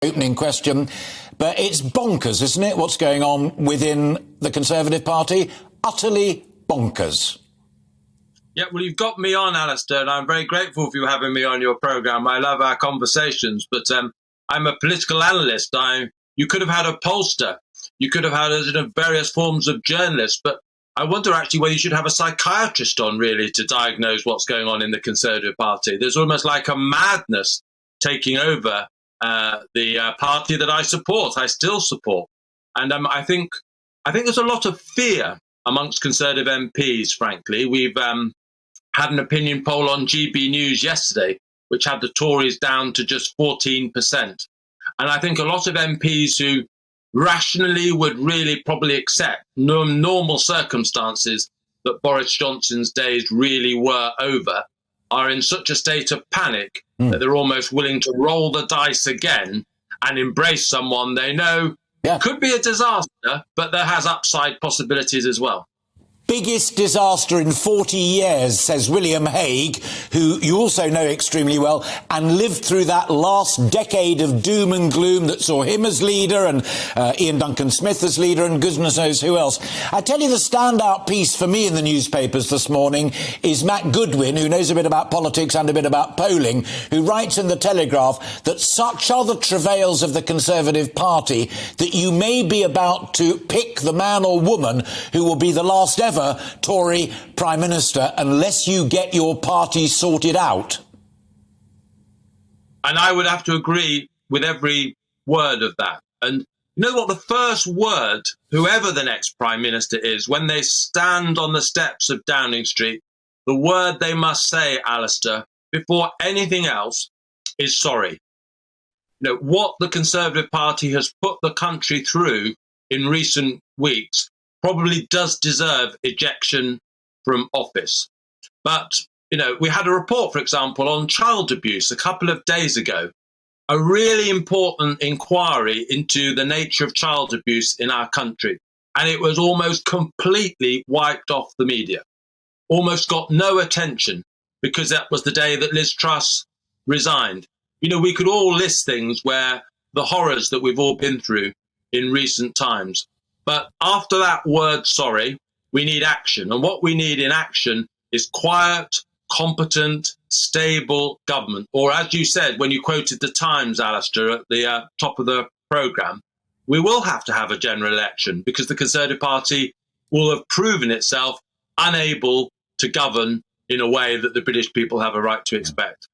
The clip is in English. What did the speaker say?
Opening question, but it's bonkers, isn't it, what's going on within the Conservative Party? Utterly bonkers. Yeah, well, you've got me on, Alistair, and I'm very grateful for you having me on your programme. I love our conversations, but I'm a political analyst. You could have had a pollster. You could have had various forms of journalists, but I wonder actually whether you should have a psychiatrist on, really, to diagnose what's going on in the Conservative Party. There's almost like a madness taking over the party that I support, I still support. And I think there's a lot of fear amongst Conservative MPs, frankly. We've had an opinion poll on GBNews yesterday, which had the Tories down to just 14%. And I think a lot of MPs who rationally would really probably accept normal circumstances that Boris Johnson's days really were over are in such a state of panic that they're almost willing to roll the dice again and embrace someone they know could be a disaster, but there has upside possibilities as well. Biggest disaster in 40 years, says William Hague, who you also know extremely well, and lived through that last decade of doom and gloom that saw him as leader and Ian Duncan Smith as leader and goodness knows who else. I tell you, the standout piece for me in the newspapers this morning is Matt Goodwin, who knows a bit about politics and a bit about polling, who writes in the Telegraph that such are the travails of the Conservative Party that you may be about to pick the man or woman who will be the last ever Tory Prime Minister unless you get your party sorted out. And I would have to agree with every word of that. And you know what? The first word, whoever the next Prime Minister is, when they stand on the steps of Downing Street, the word they must say, Alistair, before anything else, is sorry. You know, what the Conservative Party has put the country through in recent weeks probably does deserve ejection from office. But, you know, we had a report, for example, on child abuse a couple of days ago, a really important inquiry into the nature of child abuse in our country. And it was almost completely wiped off the media, almost got no attention, because that was the day that Liz Truss resigned. You know, we could all list things where the horrors that we've all been through in recent times. But after that word, sorry, we need action. And what we need in action is quiet, competent, stable government. Or as you said, when you quoted the Times, Alistair, at the top of the programme, we will have to have a general election because the Conservative Party will have proven itself unable to govern in a way that the British people have a right to expect.